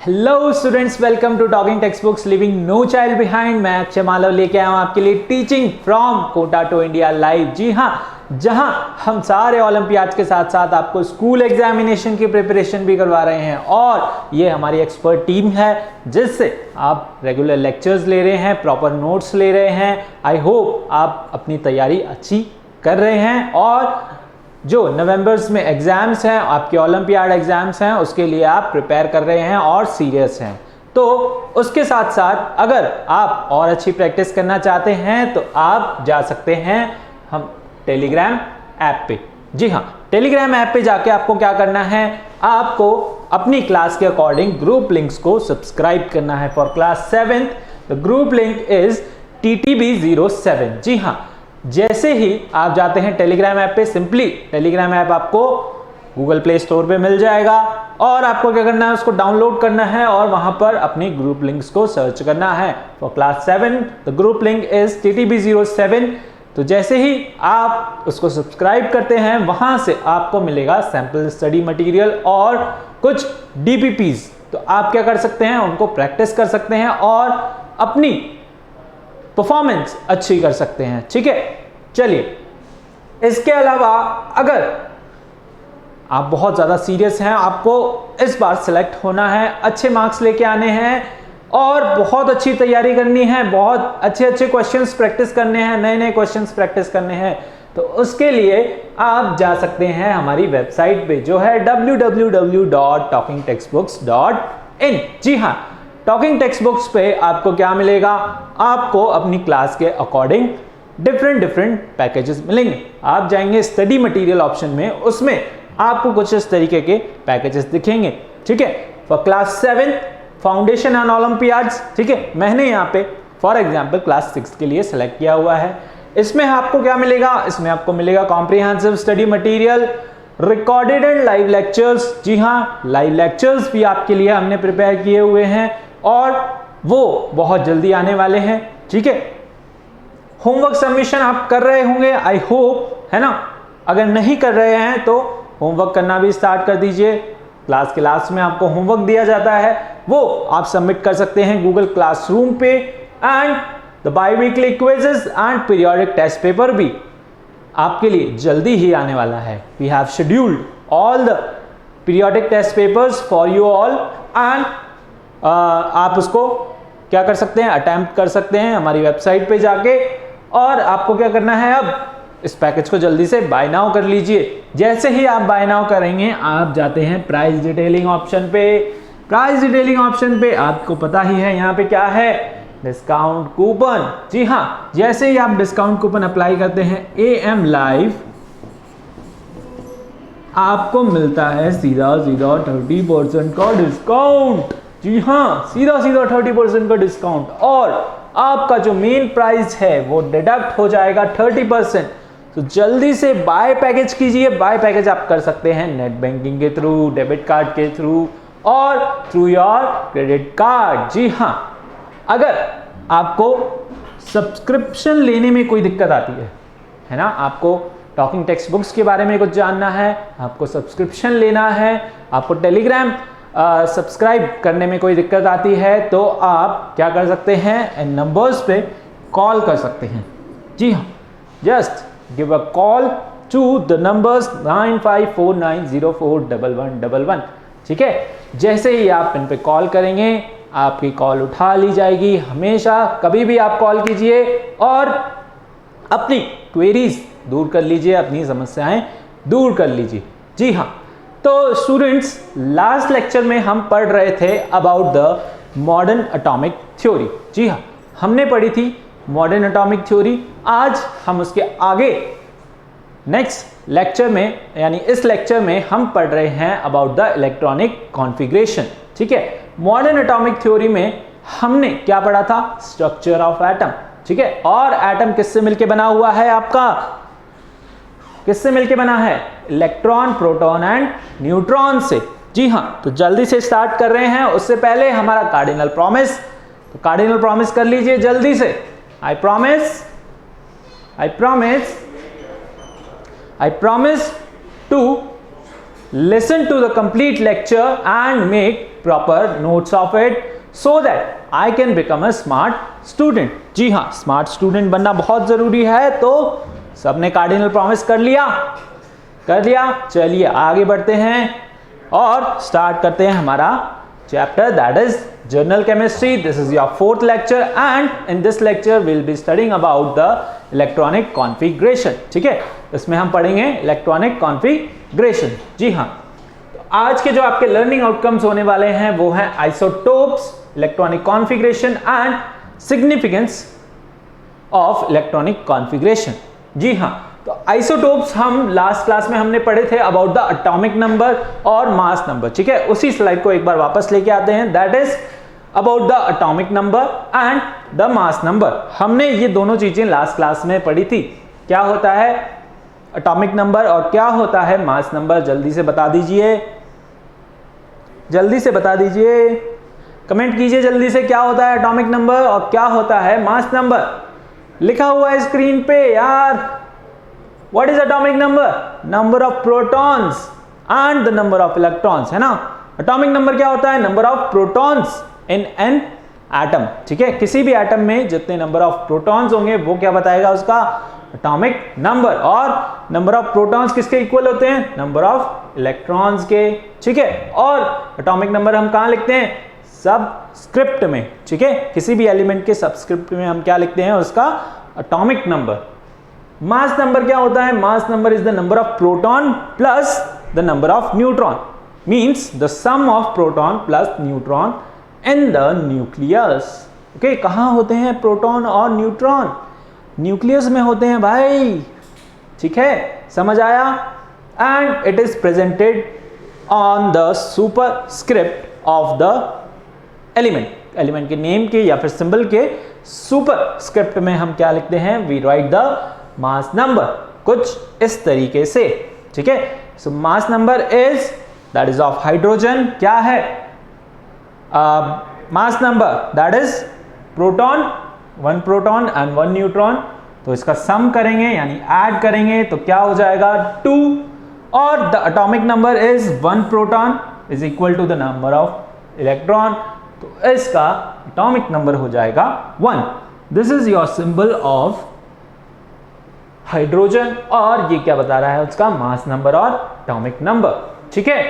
Hello students, welcome to talking text books living no child behind. मैं अक्षय मालव लेके आया हूं आपके लिए teaching from Kota to India live. जी हाँ, जहां हम सारे ओलंपियाड के साथ साथ आपको स्कूल एग्जामिनेशन की प्रिपरेशन भी करवा रहे हैं, और ये हमारी एक्सपर्ट टीम है जिससे आप रेगुलर लेक्चर्स ले रहे हैं, प्रॉपर नोट्स ले रहे हैं। आई होप आप अपनी तैयारी अच्छी कर रहे हैं, और जो नवंबर्स में एग्जाम्स हैं, आपके ओलंपियाड एग्जाम्स हैं, उसके लिए आप प्रिपेयर कर रहे हैं और सीरियस हैं। तो उसके साथ साथ अगर आप और अच्छी प्रैक्टिस करना चाहते हैं तो आप जा सकते हैं हम टेलीग्राम ऐप पे। जी हाँ, टेलीग्राम ऐप पे जाके आपको क्या करना है, आपको अपनी क्लास के अकॉर्डिंग ग्रुप लिंक्स को सब्सक्राइब करना है। For class 7th the group link is TTB07। जी हाँ, जैसे ही आप जाते हैं टेलीग्राम ऐप पे, सिंपली टेलीग्राम ऐप आपको गूगल प्ले स्टोर पे मिल जाएगा, और आपको क्या करना है, उसको डाउनलोड करना है और वहां पर अपनी ग्रुप लिंक्स को सर्च करना है। For class 7 the group link is TTB07। तो जैसे ही आप उसको सब्सक्राइब करते हैं, वहां से आपको मिलेगा सैंपल स्टडी मटेरियल और कुछ DPPs। तो आप क्या कर सकते हैं, उनको प्रैक्टिस कर सकते हैं और अपनी परफॉर्मेंस अच्छी कर सकते हैं। ठीक है, चलिए, इसके अलावा अगर आप बहुत ज़्यादा सीरियस हैं, आपको इस बार सिलेक्ट होना है, अच्छे मार्क्स लेके आने हैं और बहुत अच्छी तैयारी करनी है, बहुत अच्छे अच्छे क्वेश्चंस प्रैक्टिस करने हैं, नए नए क्वेश्चंस प्रैक्टिस करने हैं, तो उसके लिए आप जा सकते हैं हमारी वेबसाइट पे जो है www.talkingtextbooks.in। जी हाँ, टॉकिंग टेक्स्ट बुक्स पे आपको क्या मिलेगा, आपको अपनी क्लास के अकॉर्डिंग डिफरेंट पैकेजेस मिलेंगे। आप जाएंगे स्टडी मटेरियल ऑप्शन में, उसमें आपको कुछ इस तरीके के पैकेजेस दिखेंगे। ठीक है, for class 7 foundation and Olympiads. ठीक है, मैंने यहाँ पे फॉर एग्जांपल क्लास 6 के लिए सेलेक्ट किया हुआ है। इसमें आपको क्या मिलेगा, इसमें आपको मिलेगा comprehensive study material, recorded and live lectures. जी हाँ, लाइव लेक्चर्स भी आपके लिए हमने प्रिपेयर किए हुए हैं और वो बहुत जल्दी आने वाले हैं। ठीक है, होमवर्क सबमिशन आप कर रहे होंगे, आई होप, है ना। अगर नहीं कर रहे हैं तो होमवर्क करना भी स्टार्ट कर दीजिए। क्लास के लास्ट में आपको होमवर्क दिया जाता है, वो आप सबमिट कर सकते हैं गूगल क्लासरूम पे। And the biweekly quizzes and periodic test paper भी आपके लिए जल्दी ही आने वाला है। We have scheduled all the periodic test papers for you all, and आप उसको क्या कर सकते हैं, अटेम्प्ट कर सकते हैं हमारी वेबसाइट पे जाके। और आपको क्या करना है, अब इस पैकेज को जल्दी से बाय नाउ कर लीजिए। जैसे ही आप बाय नाउ करेंगे, आप जाते हैं प्राइस डिटेलिंग ऑप्शन पे। प्राइस डिटेलिंग ऑप्शन पे आपको पता ही है यहाँ पे क्या है, डिस्काउंट कूपन। जी हाँ, जैसे ही आप डिस्काउंट कूपन अप्लाई करते हैं AM लाइव, आपको मिलता है सीधा 30% का डिस्काउंट। जी हाँ, सीधा 30% का डिस्काउंट, और आपका जो मेन प्राइस है वो डिडक्ट हो जाएगा 30%। तो जल्दी से बाय पैकेज कीजिए। बाय पैकेज आप कर सकते हैं नेट बैंकिंग के थ्रू, डेबिट कार्ड के थ्रू और थ्रू योर क्रेडिट कार्ड। जी हाँ, अगर आपको सब्सक्रिप्शन लेने में कोई दिक्कत आती है ना, आपको टॉकिंग टेक्स्ट बुक्स के बारे में कुछ जानना है, आपको सब्सक्रिप्शन लेना है, आपको टेलीग्राम सब्सक्राइब करने में कोई दिक्कत आती है, तो आप क्या कर सकते हैं, इन नंबर्स पे कॉल कर सकते हैं। जी हाँ, just give a call to the numbers 9549041111। ठीक है, जैसे ही आप इन पे कॉल करेंगे, आपकी कॉल उठा ली जाएगी। हमेशा कभी भी आप कॉल कीजिए और अपनी क्वेरीज दूर कर लीजिए, अपनी समस्याएं दूर कर लीजिए। जी हाँ, तो स्टूडेंट्स, लास्ट लेक्चर में हम पढ़ रहे थे about the modern atomic theory. जी हाँ, हमने पढ़ी थी मॉडर्न एटॉमिक थ्योरी। आज हम उसके आगे नेक्स्ट लेक्चर में, यानी इस लेक्चर में हम पढ़ रहे हैं अबाउट द इलेक्ट्रॉनिक कॉन्फ़िगरेशन। ठीक है, मॉडर्न एटॉमिक थ्योरी में हमने क्या पढ़ा था, स्ट्रक्चर ऑफ एटम। ठीक है, और एटम किससे मिलके बना हुआ है, आपका किससे मिलके बना है, इलेक्ट्रॉन, प्रोटॉन एंड न्यूट्रॉन से। जी हाँ, तो जल्दी से स्टार्ट कर रहे हैं। उससे पहले हमारा कार्डिनल प्रॉमिस, तो कार्डिनल प्रॉमिस कर लीजिए जल्दी से। I promise to listen to the complete lecture and make proper notes of it so that I can become a smart student. जी हाँ, स्मार्ट स्टूडेंट बनना बहुत जरूरी है। तो सबने कार्डिनल प्रॉमिस कर लिया? कर लिया। चलिए आगे बढ़ते हैं और स्टार्ट करते हैं हमारा chapter, that is general chemistry. This is your 4th lecture and in this lecture we'll be studying about the electronic configuration. ठीक है, इसमें हम पढ़ेंगे इलेक्ट्रॉनिक कॉन्फ़िगरेशन। जी हाँ, तो आज के जो आपके लर्निंग आउटकम्स होने वाले हैं वो हैं isotopes, electronic configuration and significance of electronic configuration. जी हाँ, तो आइसोटोप्स हम लास्ट क्लास में हमने पढ़े थे अबाउट द एटॉमिक नंबर और मास नंबर। ठीक है, उसी स्लाइड को एक बार वापस लेके आते हैं, that is about the atomic number and the mass number. हमने ये दोनों चीजें लास्ट क्लास में पढ़ी थी। क्या होता है एटॉमिक नंबर और क्या होता है मास नंबर? जल्दी से बता दीजिए, जल्दी से बता दीजिए, कमेंट कीजिए जल्दी से, क्या होता है एटॉमिक नंबर और क्या होता है मास नंबर? लिखा हुआ है स्क्रीन पे यार। What is atomic number? Number of protons and the number of electrons, है ना। atomic number क्या होता है? Number of protons in an atom। ठीक है, किसी भी एटम में जितने नंबर ऑफ प्रोटॉन्स होंगे वो क्या बताएगा उसका एटॉमिक नंबर। और नंबर ऑफ प्रोटॉन्स किसके इक्वल होते हैं? नंबर ऑफ इलेक्ट्रॉन्स के। ठीक है, और एटॉमिक नंबर हम कहाँ लिखते हैं? सबस्क्रिप्ट में। ठीक है, किसी भी एलिमेंट के सबस्क्रिप्ट में हम क्या लिखते हैं? उसका एटॉमिक नंबर। मास नंबर क्या होता है? Mass number is the number of proton plus the number of neutron, means the sum of proton plus neutron in the nucleus. Okay, कहाँ होते हैं प्रोटॉन और न्यूट्रॉन? न्यूक्लियस में होते हैं भाई। ठीक है, समझ आया? And it is presented on the superscript of the element. Element के नेम के या फिर सिंबल के सुपरस्क्रिप्ट में हम क्या लिखते हैं? We write the mass number, कुछ इस तरीके से। ठीक है, so mass number is that is of hydrogen. क्या है mass number? That is proton, 1 proton and 1 neutron. तो इसका सम करेंगे यानी ऐड करेंगे तो क्या हो जाएगा? 2। और the atomic number is 1 proton is equal to the number of electron, तो इसका एटॉमिक नंबर हो जाएगा 1। This is your symbol of hydrogen और ये क्या बता रहा है? उसका मास नंबर और एटॉमिक नंबर। ठीक है,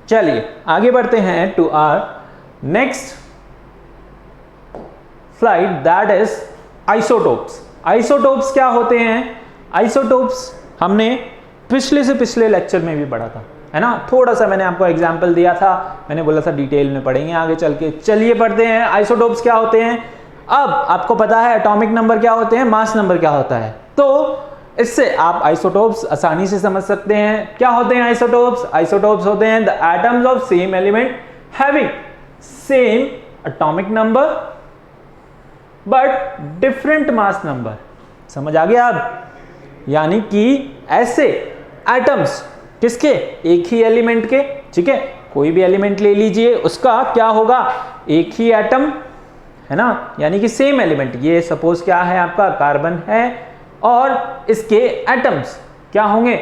चलिए आगे बढ़ते हैं to our next slide, that is isotopes. Isotopes क्या होते हैं? आइसोटोप्स हमने पिछले से पिछले लेक्चर में भी पढ़ा था, है ना। थोड़ा सा मैंने आपको एग्जाम्पल दिया था, मैंने बोला था डिटेल में पढ़ेंगे आगे चल के। चलिए पढ़ते हैं आइसोटोप्स क्या होते हैं। अब आपको पता है एटॉमिक नंबर क्या होते हैं, मास नंबर क्या होता है, तो इससे आप आइसोटोप्स आसानी से समझ सकते हैं। क्या होते हैं आइसोटोप्स? आइसोटोप्स होते हैं the atoms of same element having same atomic number but different mass number. समझ आ गया अब? यानी कि ऐसे एटम्स किसके? एक ही एलिमेंट के। ठीक है, कोई भी एलिमेंट ले लीजिए, उसका क्या होगा? एक ही एटम, है ना, यानी कि सेम एलिमेंट। ये सपोज क्या है आपका? कार्बन है और इसके एटम्स क्या होंगे?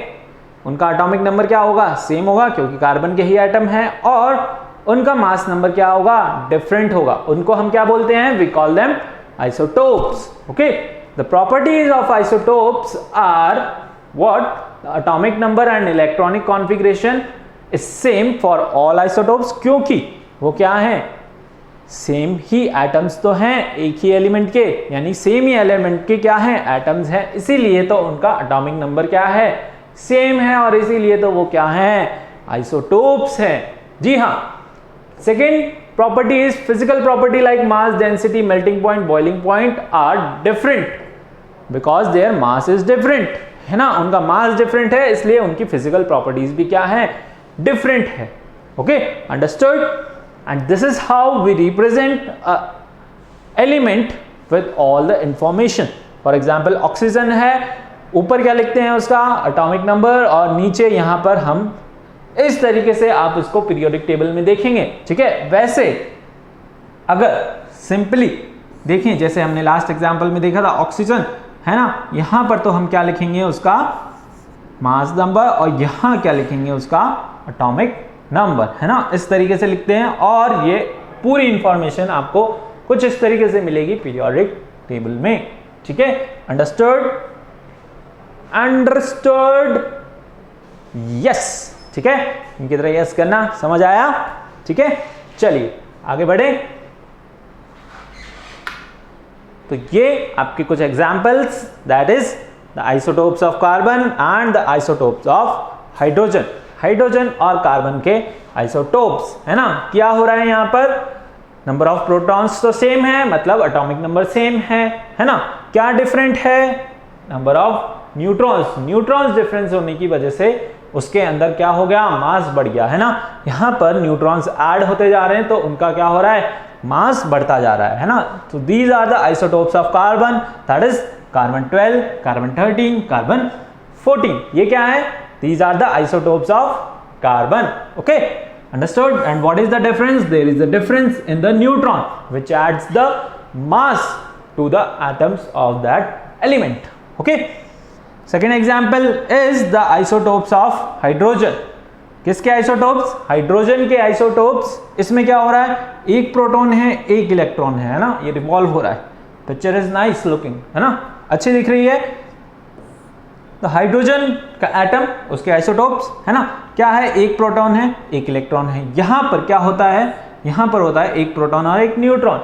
उनका एटॉमिक नंबर क्या होगा? सेम होगा क्योंकि कार्बन के ही एटम है। और उनका मास नंबर क्या होगा? डिफरेंट होगा। उनको हम क्या बोलते हैं? We call them isotopes. Okay, the properties of isotopes are what? The atomic number and electronic configuration is same for all isotopes, क्योंकि वो क्या है? सेम ही एटम्स तो हैं एक ही एलिमेंट के, यानी सेम ही एलिमेंट के क्या हैं? एटम्स हैं, इसीलिए तो उनका एटॉमिक नंबर क्या है? सेम है, और इसीलिए तो वो क्या हैं? आइसोटोप्स हैं। जी हाँ। Second property is physical property like mass, density, melting point, boiling point are different because their mass is different, है ना। उनका मास डिफरेंट है, इसलिए उनकी फिजिकल प्रॉपर्टीज भी क्या है? डिफरेंट है। Okay, understood? And this is how we represent a element with all the information. For example, oxygen है, ऊपर क्या लिखते हैं? उसका एटॉमिक नंबर, और नीचे यहाँ पर हम इस तरीके से आप इसको पीरियोडिक टेबल में देखेंगे। ठीक है, वैसे अगर सिंपली देखें जैसे हमने लास्ट एग्जाम्पल में देखा था ऑक्सीजन, है ना, यहाँ पर तो हम क्या लिखेंगे? उसका मास नंबर, और यहां क्या लिखेंगे उसका एटॉमिक नंबर, है ना। इस तरीके से लिखते हैं और ये पूरी इंफॉर्मेशन आपको कुछ इस तरीके से मिलेगी पीरियोडिक टेबल में, ठीक है। अंडरस्टूड, अंडरस्टूड, यस, ठीक है। इनकी तरह यस करना, समझ आया, ठीक है। चलिए आगे बढ़े। तो ये आपके कुछ examples, that is the isotopes of carbon and the isotopes of hydrogen, hydrogen और कार्बन के आइसोटोप्स, है ना। क्या हो रहा है यहाँ पर, नंबर ऑफ प्रोटॉन्स तो सेम है, मतलब एटॉमिक नंबर सेम है ना। क्या डिफरेंट है, number of neutrons, neutrons difference होने की वजह से उसके अंदर क्या हो गया, मास बढ़ गया, है ना। यहाँ पर न्यूट्रॉन्स ऐड होते जा रहे हैं तो उनका क्या हो रहा है, मास बढ़ता जा रहा है ना। तो these are the isotopes of carbon, that is carbon 12, carbon 13, carbon 14, ये क्या है, these are the isotopes of carbon, okay. Understood? And what is the difference? There is a difference in the neutron which adds the mass to the atoms of that element. Okay. Second example is the isotopes of hydrogen. किसके isotopes, hydrogen के isotopes. इसमें क्या हो रहा है, एक proton है एक इलेक्ट्रॉन है ना, ये रिवॉल्व हो रहा है। पिक्चर इज नाइस लुकिंग, है ना, अच्छी दिख रही है। तो हाइड्रोजन का एटम, उसके आइसोटोप्स, है ना, क्या है, एक प्रोटॉन है एक इलेक्ट्रॉन है। यहां पर क्या होता है, यहां पर होता है एक प्रोटॉन और एक न्यूट्रॉन,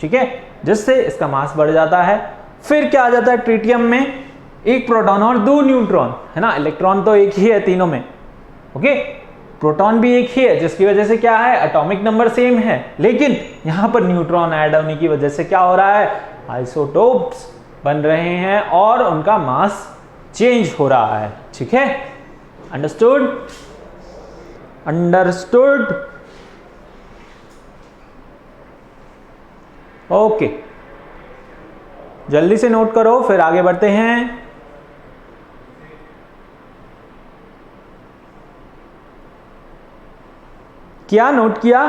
ठीक है, जिससे इसका मास बढ़ जाता है। फिर क्या आ जाता है ट्रिटियम में, एक प्रोटॉन और दो न्यूट्रॉन, है ना, इलेक्ट्रॉन तो एक ही है तीनों में, ओके, प्रोटॉन भी एक ही है, जिसकी वजह से क्या है, एटॉमिक नंबर सेम है, लेकिन यहां पर न्यूट्रॉन ऐड होने की वजह से क्या हो रहा है, आइसोटोप्स बन रहे हैं और उनका मास चेंज हो रहा है, ठीक है। Understood, understood, okay. जल्दी से नोट करो फिर आगे बढ़ते हैं। क्या नोट किया,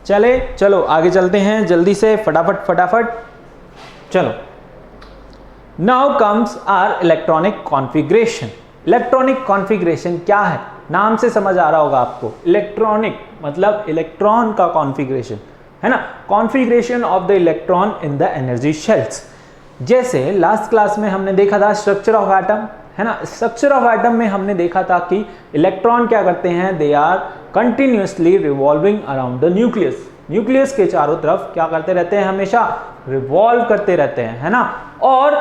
चले चलो आगे चलते हैं जल्दी से, फटाफट फटाफट चलो। Now comes our electronic configuration. Electronic configuration क्या है, नाम से समझ आ रहा होगा आपको, इलेक्ट्रॉनिक मतलब इलेक्ट्रॉन का कॉन्फ़िगरेशन, है ना, configuration of the electron in the energy shells. जैसे लास्ट क्लास में हमने देखा था स्ट्रक्चर ऑफ एटम, है ना, स्ट्रक्चर ऑफ एटम में हमने देखा था कि इलेक्ट्रॉन क्या करते हैं, they are continuously revolving around the nucleus, nucleus के चारों तरफ क्या करते रहते हैं, हमेशा रिवॉल्व करते रहते हैं, है ना। और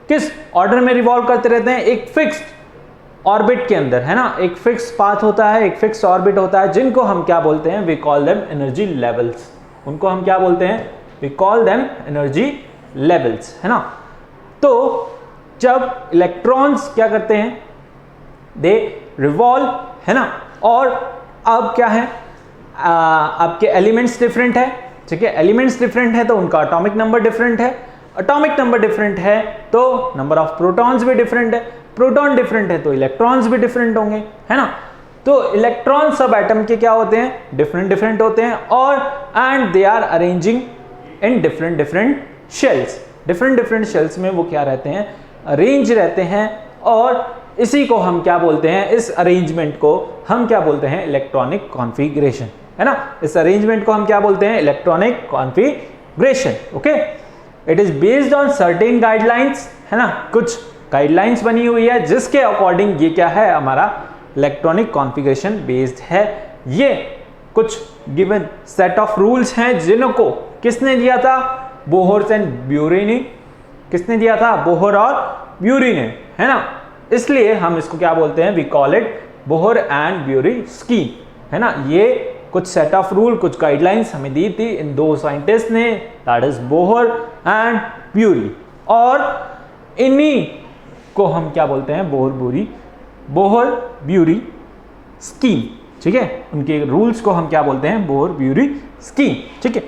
किस ऑर्डर में रिवॉल्व करते रहते हैं, एक फिक्स्ड ऑर्बिट के अंदर, है ना, एक फिक्स पाथ होता है, एक फिक्स ऑर्बिट होता है, जिनको हम क्या बोलते हैं, we call them energy levels. उनको हम क्या बोलते हैं, we call them energy levels, है ना। तो जब इलेक्ट्रॉन्स क्या करते हैं, दे रिवॉल्व, है ना, और अब क्या है, आपके एलिमेंट्स डिफरेंट है, ठीक है, एलिमेंट्स डिफरेंट है तो उनका एटॉमिक नंबर डिफरेंट है, एटॉमिक नंबर डिफरेंट है तो नंबर ऑफ प्रोटॉन्स भी डिफरेंट है, प्रोटॉन डिफरेंट है तो इलेक्ट्रॉन्स भी डिफरेंट होंगे, है ना। तो इलेक्ट्रॉन सब एटम के क्या होते हैं, डिफरेंट डिफरेंट होते हैं, और and they are arranging in different different shells. Different different shells में वो क्या रहते हैं, अरेंज रहते हैं, और इसी को हम क्या बोलते हैं, इस अरेंजमेंट को हम क्या बोलते हैं, इलेक्ट्रॉनिक कॉन्फ़िगरेशन, है ना। इस अरेंजमेंट को हम क्या बोलते हैं, electronic configuration, okay. It is based on certain guidelines, है ना, कुछ गाइडलाइंस बनी हुई है जिसके अकॉर्डिंग ये क्या है, हमारा इलेक्ट्रॉनिक कॉन्फ़िगरेशन बेस्ड है। ये कुछ गिवन सेट ऑफ रूल्स हैं जिनको किसने दिया था, बोहर एंड ब्यूरी ने, किसने दिया था, बोहर और ब्यूरी ने, है ना। इसलिए हम इसको क्या बोलते हैं, we call it Bohr and Bury scheme, है ना। ये कुछ सेट ऑफ रूल, कुछ गाइडलाइंस हमें दी थी इन दो साइंटिस्ट ने, that is Bohr and Bury, और इन्हीं को हम क्या बोलते हैं, बोहर ब्यूरी स्कीम, ठीक है। उनके रूल्स को हम क्या बोलते हैं, बोहर ब्यूरी स्कीम, ठीक है।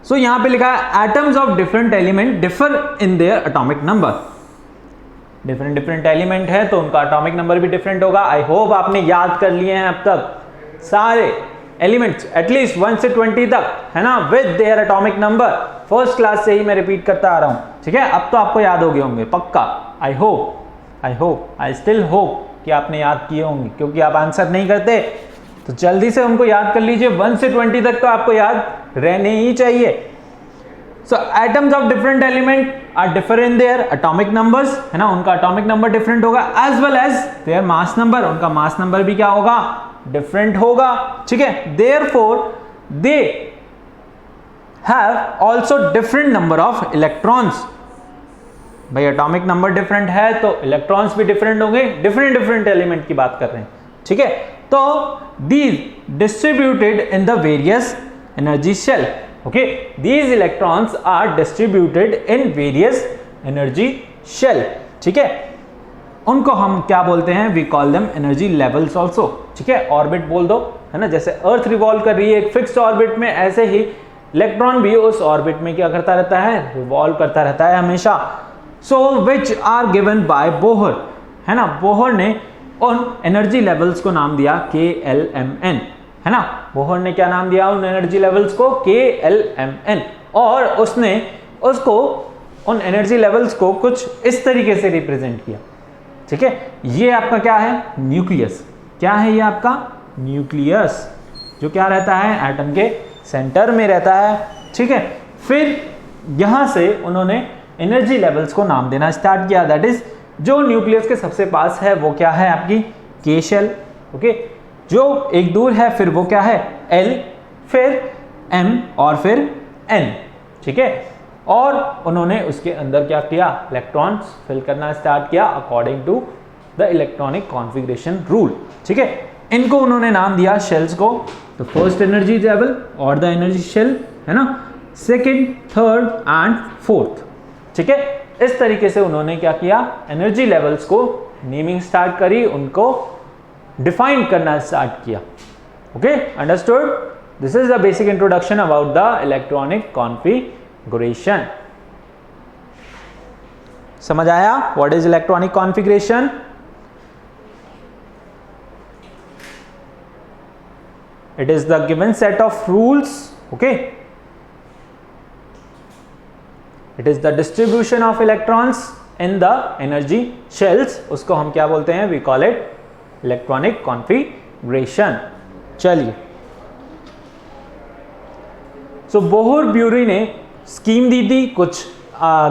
सो यहां पे लिखा है atoms of different element differ in their atomic number. Different different element है तो उनका एटॉमिक नंबर भी डिफरेंट होगा। आई होप आपने याद कर लिए हैं अब तक सारे एलिमेंट्स एटलीस्ट 1 से 20 तक, है ना, with their atomic number. First class से ही मैं रिपीट करता आ रहा हूँ, ठीक है। अब तो आपको याद हो गए होंगे पक्का। I hope I still hope कि आपने याद किए होंगे, क्योंकि आप आंसर नहीं करते तो जल्दी से उनको याद कर लीजिए। 1 से 20 तक तो आपको याद रहने ही चाहिए। So atoms of different element are different in their atomic numbers, है ना, उनका एटॉमिक नंबर डिफरेंट होगा, as well as their mass number, उनका मास नंबर भी क्या होगा, डिफरेंट होगा, ठीक है। Therefore they have also different number of electrons. भाई एटॉमिक नंबर डिफरेंट है तो इलेक्ट्रॉन्स भी डिफरेंट होंगे, डिफरेंट एलिमेंट की बात कर रहे हैं, ठीक है। तो these distributed in the various energy shell, okay, these electrons are distributed in various energy shell, ठीक है। उनको हम क्या बोलते हैं, we call them energy levels also, ठीक है। ऑर्बिट बोल दो, है ना, जैसे अर्थ रिवॉल्व कर रही है एक फिक्स्ड ऑर्बिट में, ऐसे ही इलेक्ट्रॉन भी उस ऑर्बिट में क्या करता रहता है, रिवॉल्व करता रहता है हमेशा। So which are given by Bohr, है ना, बोहर ने उन एनर्जी लेवल्स को नाम दिया KLMN, है ना, बोहर ने क्या नाम दिया उन एनर्जी लेवल्स को, KLMN, और उसने उसको उन एनर्जी लेवल्स को कुछ इस तरीके से रिप्रेजेंट किया, ठीक है। ये आपका क्या है, न्यूक्लियस, क्या है ये आपका न्यूक्लियस, जो क्या रहता है एटम के सेंटर में रहता है, ठीक है। फिर यहां से उन्होंने एनर्जी लेवल्स को नाम देना स्टार्ट किया, दैट इज जो न्यूक्लियस के सबसे पास है वो क्या है आपकी K शेल, ओके, जो एक दूर है फिर वो क्या है L, फिर M और फिर N, ठीक है। और उन्होंने उसके अंदर क्या किया, इलेक्ट्रॉन्स फिल करना स्टार्ट किया according to the electronic configuration rule, ठीक है। इनको उन्होंने नाम दिया शेल्स को, तो फर्स्ट एनर्जी लेवल और द एनर्जी शेल, है ना, सेकेंड, थर्ड एंड फोर्थ, ठीक है। इस तरीके से उन्होंने क्या किया, एनर्जी लेवल्स को नेमिंग स्टार्ट करी, उनको डिफाइन करना स्टार्ट किया, okay, understood. This is the basic introduction about the electronic configuration. समझ आया what is electronic configuration? It is the given set of rules, okay, it is the distribution of electrons in the energy shells, उसको हम क्या बोलते हैं, we call it electronic configuration। चलिए, so Bohr-bury ने scheme दी थी, कुछ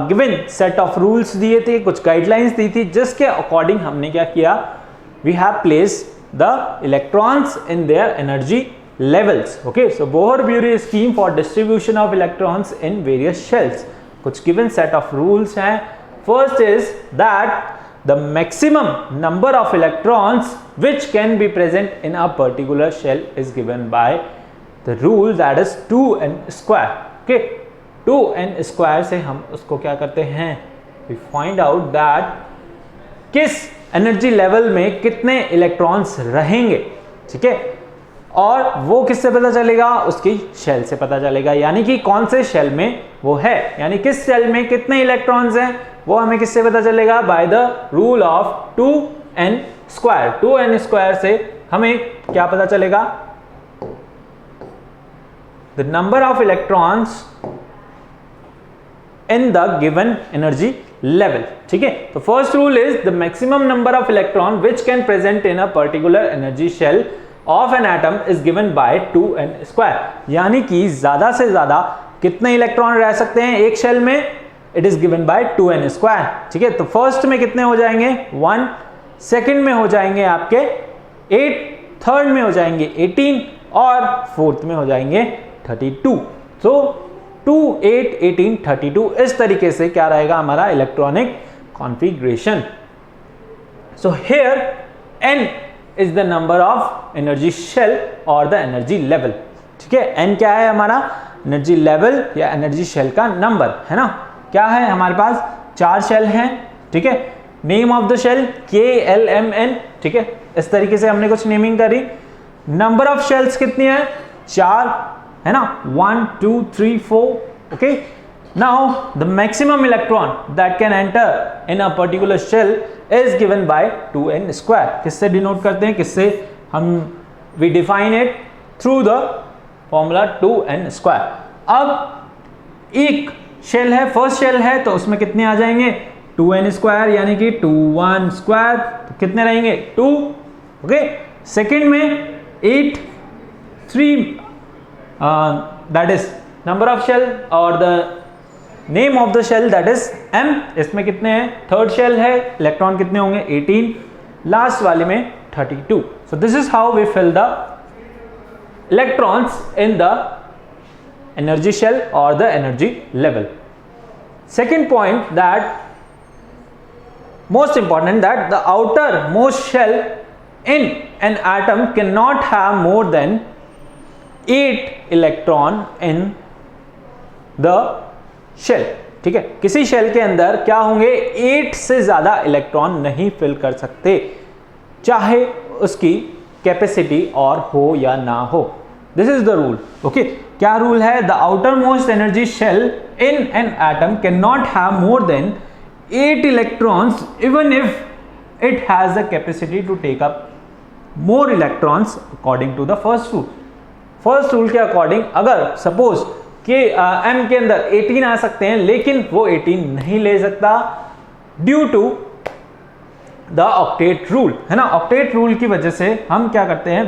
गिवन सेट ऑफ रूल्स दिए थे, कुछ गाइडलाइंस दी थी, जिसके अकॉर्डिंग हमने क्या किया, we have placed the electrons in their energy levels, okay। so Bohr-bury scheme for distribution of electrons in various shells, कुछ given set of rules हैं। first is that the maximum number of electrons which can be present in a particular shell is given by the rule that is 2n square, okay। 2n square से हम उसको क्या करते हैं, we find out that किस energy level में कितने electrons रहेंगे, ठीक है, और वो किससे पता चलेगा, उसकी शेल से पता चलेगा, यानी कि कौन से शेल में वो है, यानी किस शेल में कितने इलेक्ट्रॉन्स हैं वो हमें किससे पता चलेगा, by the rule of 2n square. 2n square से हमें क्या पता चलेगा, the number of electrons in the given energy level, ठीक है। तो first rule is the maximum number of electron which can present in a particular energy shell of an atom is given by 2n square, यानी कि ज्यादा से ज्यादा कितने electron रह सकते हैं एक शेल में, it is given by 2n square, ठीक है। तो फर्स्ट में कितने हो जाएंगे 1, सेकंड में हो जाएंगे आपके 8, थर्ड में हो जाएंगे 18 और फोर्थ में हो जाएंगे 32। तो 2, 8, 18, 32 इस तरीके से क्या रहेगा हमारा electronic configuration. So here n is the number of energy shell और द एनर्जी लेवल, ठीक है। n क्या है हमारा, एनर्जी लेवल या एनर्जी शेल का नंबर, है ना। क्या है हमारे पास 4 शेल हैं, ठीक है। Name of the shell KLMN, ठीक है, इस तरीके से हमने कुछ नेमिंग करी। नंबर ऑफ शेल्स कितनी है, 4, है ना, 1, 2, 3, 4, okay। now the maximum electron that can enter in a particular shell is given by 2n square। किससे डिनोट करते हैं, किससे हम we define it through the formula 2n²। अब एक शेल है, फर्स्ट शेल है, तो उसमें कितने आ जाएंगे 2n² यानी कि 2 1², तो कितने रहेंगे 2। ओके, सेकेंड में 8 3 that is number of shell और the name of the shell that is m। इसमें कितने हैं, थर्ड शेल है, इलेक्ट्रॉन कितने होंगे 18, लास्ट वाले में 32। So this is how we fill the electrons in the energy shell और the energy level. Second point that most important, that the outermost shell in an atom cannot have more than 8 electron in the shell। ठीक है, किसी shell के अंदर क्या होंगे 8 से ज्यादा इलेक्ट्रॉन नहीं फिल कर सकते, चाहे उसकी कैपेसिटी और हो या ना हो। This is the rule. Okay, क्या रूल है, the outermost energy shell in an atom can not have more than 8 electrons even if it has the capacity to take up more electrons according to the first rule। First rule के according अगर suppose कि m के अंदर 18 आ सकते हैं, लेकिन वो 18 नहीं ले सकता due to the octet rule, है ना। ऑक्टेट रूल की वजह से हम क्या करते हैं,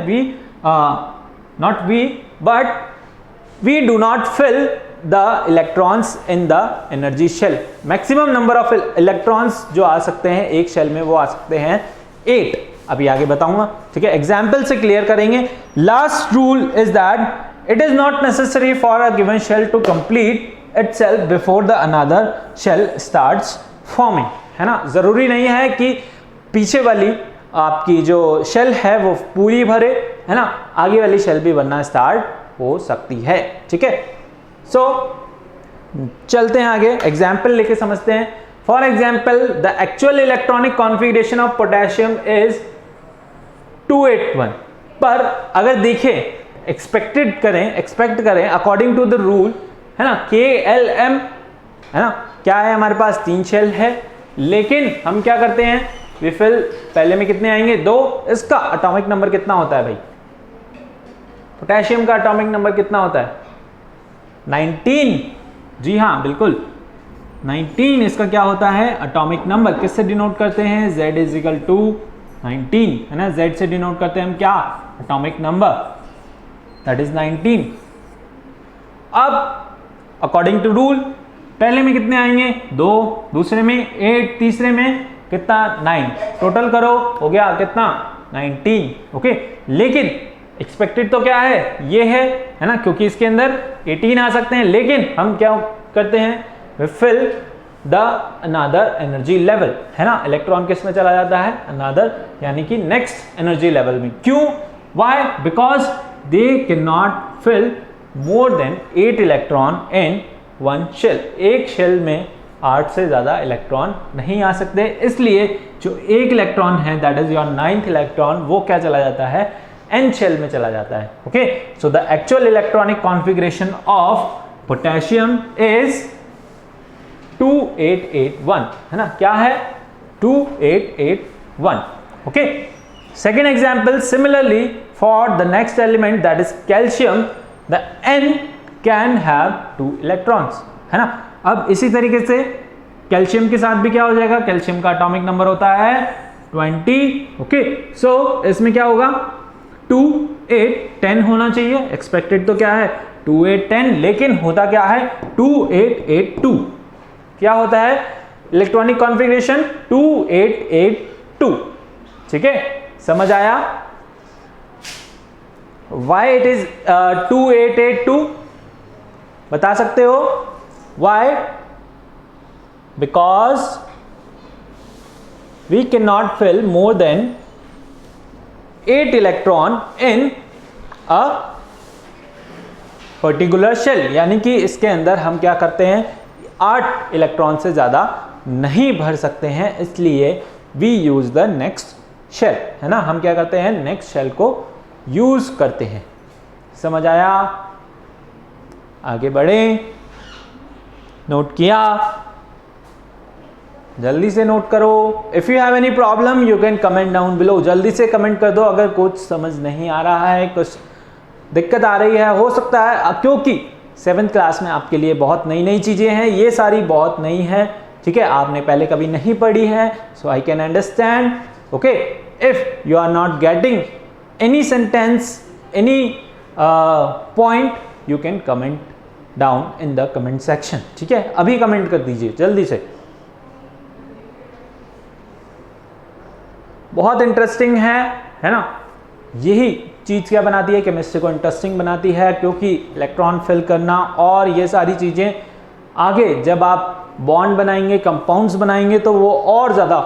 we do not fill the electrons in the energy shell। Maximum number of electrons जो आ सकते हैं एक शेल में वो आ सकते हैं 8। अभी आगे बताऊंगा, ठीक है, एग्जाम्पल से क्लियर करेंगे। Last rule is that it is not necessary for a given shell to complete itself before the another shell starts forming, है ना। जरूरी नहीं है कि पीछे वाली आपकी जो शेल है वो पूरी भरे, है ना, आगे वाली शेल भी बनना स्टार्ट हो सकती है, ठीक है। सो चलते हैं आगे, एग्जाम्पल लेके समझते हैं। For example the actual electronic configuration of potassium is 281, पर अगर देखें एक्सपेक्ट करें अकॉर्डिंग टू द रूल, है ना, KLM, है ना, क्या है हमारे पास 3 शेल है, लेकिन हम क्या करते हैं, वी फिल पहले में कितने आएंगे 2। इसका एटॉमिक नंबर कितना होता है भाई, पोटेशियम का एटॉमिक नंबर कितना होता है 19। जी हाँ बिल्कुल 19 इसका क्या होता है एटॉमिक नंबर। किससे डिनोट करते हैं, Z इज इक्वल टू 19, है ना, Z से डिनोट करते हैं हम क्या, एटॉमिक नंबर, दैट इज 19। अब अकॉर्डिंग टू रूल पहले में कितने आएंगे 2, दूसरे में 8, तीसरे में कितना 9, टोटल करो हो गया कितना 19। ओके, लेकिन एक्सपेक्टेड तो क्या है ये है ना, क्योंकि इसके अंदर 18 आ सकते हैं, लेकिन हम क्या करते हैं, we fill the another energy level, है ना। इलेक्ट्रॉन किस में चला जाता है, अनदर यानी कि नेक्स्ट एनर्जी लेवल में। क्यों, why, because they can not fill more than 8 electron in one shell. एक शेल में 8 से ज्यादा इलेक्ट्रॉन नहीं आ सकते, इसलिए जो एक इलेक्ट्रॉन है that is your 9th electron, वो क्या चला जाता है n शेल में चला जाता है। Okay, so the actual electronic configuration of potassium is 2881, है ना, क्या है 2881। Okay, second example, similarly for the next element that is calcium, the n can have 2 electrons, है ना। अब इसी तरीके से कैल्शियम के साथ भी क्या हो जाएगा, कैल्शियम का एटॉमिक नंबर होता है 20। ओके, सो इसमें क्या होगा 2 8 10 होना चाहिए, एक्सपेक्टेड तो क्या है 2 8 10, लेकिन होता क्या है 2 8 8 2। क्या होता है इलेक्ट्रॉनिक कॉन्फ़िगरेशन 2 8 8 2, ठीक है, समझ आया। वाई इट इज 2 8 8 2 बता सकते हो, why, because we can not fill more than 8 electron in a particular shell, यानी कि इसके अंदर हम क्या करते हैं 8 इलेक्ट्रॉन से ज़्यादा नहीं भर सकते हैं, इसलिए we use the next shell, है ना, हम क्या करते हैं नेक्स्ट शेल को यूज करते हैं। समझ आया, आगे बढ़े, नोट किया, जल्दी से नोट करो। If you have any problem you can comment down below, जल्दी से कमेंट कर दो अगर कुछ समझ नहीं आ रहा है, कुछ दिक्कत आ रही है, हो सकता है क्योंकि 7th क्लास में आपके लिए बहुत नई नई चीज़ें हैं, ये सारी बहुत नई है, ठीक है, आपने पहले कभी नहीं पढ़ी है. So I can understand. Okay, if you are not getting any sentence, any point, you can comment down in the comment section. ठीक है, अभी कमेंट कर दीजिए जल्दी से. बहुत इंटरेस्टिंग है ना. यही चीज़ क्या बनाती है, केमिस्ट्री को इंटरेस्टिंग बनाती है, क्योंकि इलेक्ट्रॉन फिल करना और ये सारी चीज़ें आगे जब आप बॉन्ड बनाएंगे, कंपाउंड्स बनाएंगे, तो वो और ज़्यादा